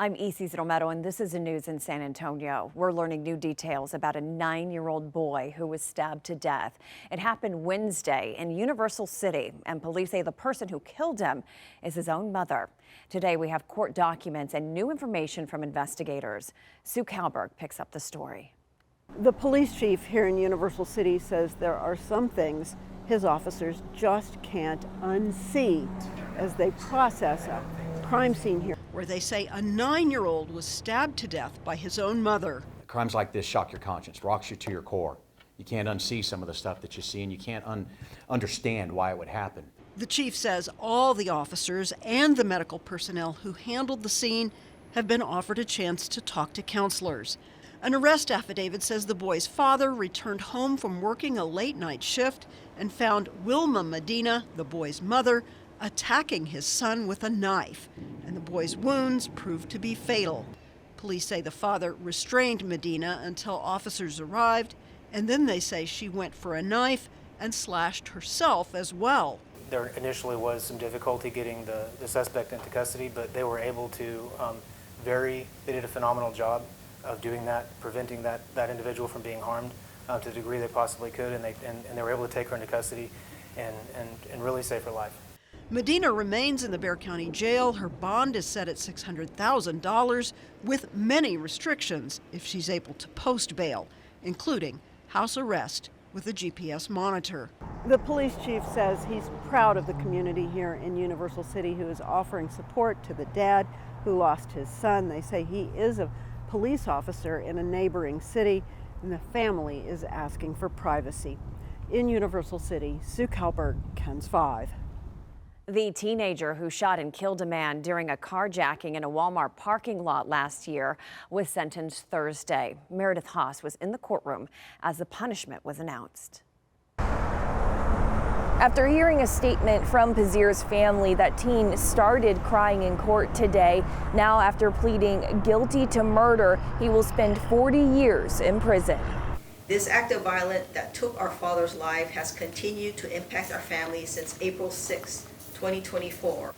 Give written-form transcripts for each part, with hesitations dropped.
I'm Isis Romero, and this is the news in San Antonio. We're learning new details about a 9-year-old boy who was stabbed to death. It happened Wednesday in Universal City, and police say the person who killed him is his own mother. Today, we have court documents and new information from investigators. Sue Kalberg picks up the story. The police chief here in Universal City says there are some things his officers just can't unsee as they process a crime scene here, where they say a 9-year-old was stabbed to death by his own mother. Crimes like this shock your conscience, rocks you to your core. You can't unsee some of the stuff that you see, and you can't understand why it would happen. The chief says all the officers and the medical personnel who handled the scene have been offered a chance to talk to counselors. An arrest affidavit says the boy's father returned home from working a late-night shift and found Wilma Medina, the boy's mother, attacking his son with a knife, and the boy's wounds proved to be fatal. Police say the father restrained Medina until officers arrived, and then they say she went for a knife and slashed herself as well. There initially was some difficulty getting the suspect into custody, but they were able to they did a phenomenal job of doing that, preventing that individual from being harmed to the degree they possibly could, and they were able to take her into custody and really save her life. Medina remains in the Bexar County Jail. Her bond is set at $600,000 with many restrictions if she's able to post bail, including house arrest with a GPS monitor. The police chief says he's proud of the community here in Universal City who is offering support to the dad who lost his son. They say he is a police officer in a neighboring city, and the family is asking for privacy. In Universal City, Sue Kalberg, KENS 5. The teenager who shot and killed a man during a carjacking in a Walmart parking lot last year was sentenced Thursday. Meredith Haas was in the courtroom as the punishment was announced. After hearing a statement from Pazir's family, that teen started crying in court today. Now, after pleading guilty to murder, he will spend 40 years in prison. This act of violence that took our father's life has continued to impact our family since April 6, 2024.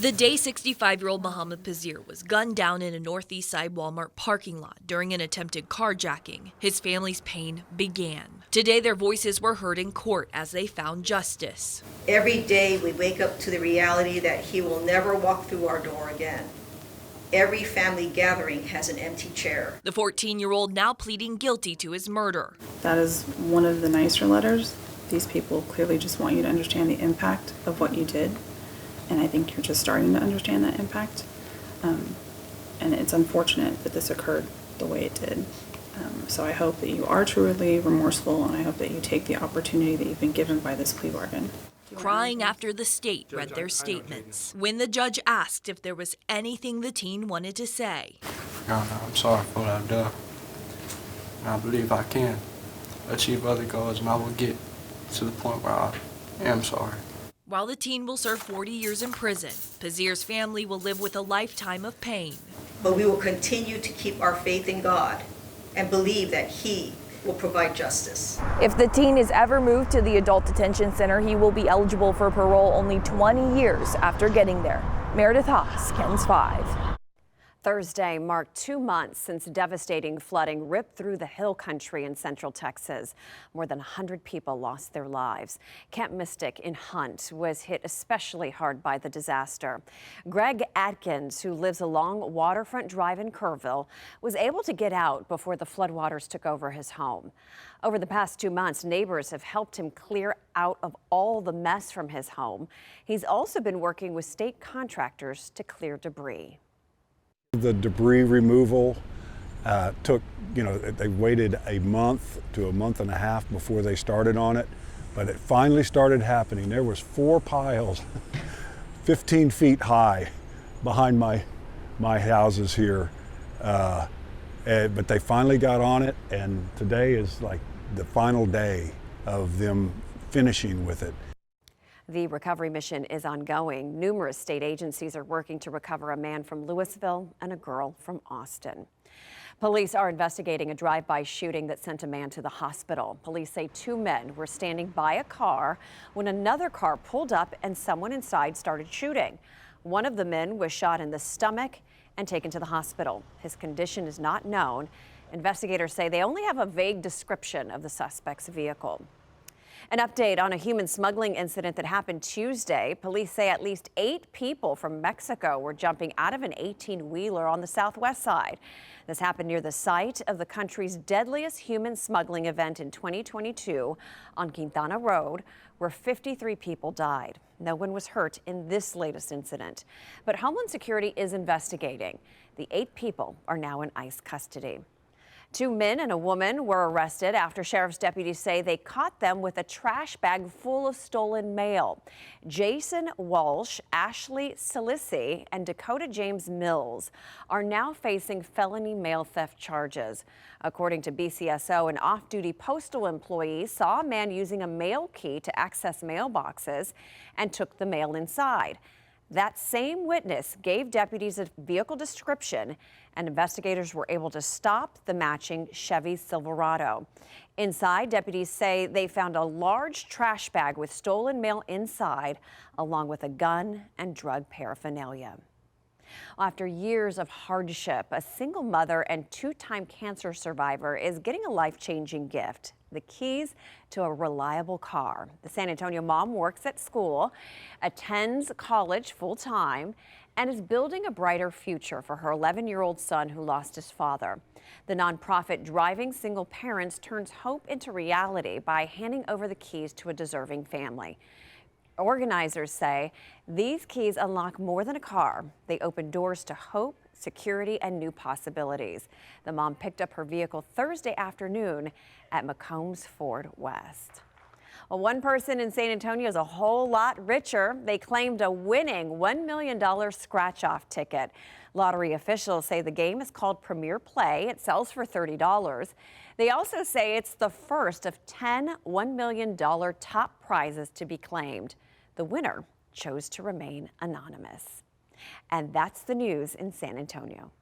The day 65-year-old Mohammed Pazir was gunned down in a Northeast Side Walmart parking lot during an attempted carjacking. His family's pain began. Today, their voices were heard in court as they found justice. Every day we wake up to the reality that he will never walk through our door again. Every family gathering has an empty chair. The 14-year-old now pleading guilty to his murder. That is one of the nicer letters. These people clearly just want you to understand the impact of what you did. And I think you're just starting to understand that impact. And it's unfortunate that this occurred the way it did. So I hope that you are truly remorseful, and I hope that you take the opportunity that you've been given by this plea bargain. Crying after the state read their statements. When the judge asked if there was anything the teen wanted to say. I'm sorry for what I've done. I believe I can achieve other goals, and I will get to the point where I am sorry. While the teen will serve 40 years in prison, Pazir's family will live with a lifetime of pain. But we will continue to keep our faith in God and believe that He will provide justice. If the teen is ever moved to the adult detention center, he will be eligible for parole only 20 years after getting there. Meredith Haas, KENS 5. Thursday marked 2 months since devastating flooding ripped through the hill country in central Texas. More than 100 people lost their lives. Camp Mystic in Hunt was hit especially hard by the disaster. Greg Atkins, who lives along Waterfront Drive in Kerrville, was able to get out before the floodwaters took over his home. Over the past 2 months, neighbors have helped him clear out of all the mess from his home. He's also been working with state contractors to clear debris. The debris removal took, they waited a month to a month and a half before they started on it, but it finally started happening. There was 4 piles, 15 feet high behind my houses here, but they finally got on it, and today is like the final day of them finishing with it. The recovery mission is ongoing. Numerous state agencies are working to recover a man from Louisville and a girl from Austin. Police are investigating a drive-by shooting that sent a man to the hospital. Police say 2 men were standing by a car when another car pulled up and someone inside started shooting. One of the men was shot in the stomach and taken to the hospital. His condition is not known. Investigators say they only have a vague description of the suspect's vehicle. An update on a human smuggling incident that happened Tuesday. Police say at least 8 people from Mexico were jumping out of an 18-wheeler on the southwest side. This happened near the site of the country's deadliest human smuggling event in 2022 on Quintana Road, where 53 people died. No one was hurt in this latest incident, but Homeland Security is investigating. The 8 people are now in ICE custody. 2 men and a woman were arrested after sheriff's deputies say they caught them with a trash bag full of stolen mail. Jason Walsh, Ashley Salisi, and Dakota James Mills are now facing felony mail theft charges. According to BCSO, an off-duty postal employee saw a man using a mail key to access mailboxes and took the mail inside. That same witness gave deputies a vehicle description, and investigators were able to stop the matching Chevy Silverado. Inside, deputies say they found a large trash bag with stolen mail inside, along with a gun and drug paraphernalia. After years of hardship, a single mother and 2-time cancer survivor is getting a life-changing gift: the keys to a reliable car. The San Antonio mom works at school, attends college full-time, and is building a brighter future for her 11-year-old son who lost his father. The nonprofit Driving Single Parents turns hope into reality by handing over the keys to a deserving family. Organizers say these keys unlock more than a car. They open doors to hope, security, and new possibilities. The mom picked up her vehicle Thursday afternoon at McCombs Ford West. Well, one person in San Antonio is a whole lot richer. They claimed a winning $1 million scratch-off ticket. Lottery officials say the game is called Premier Play. It sells for $30. They also say it's the first of 10 $1 million top prizes to be claimed. The winner chose to remain anonymous. And that's the news in San Antonio.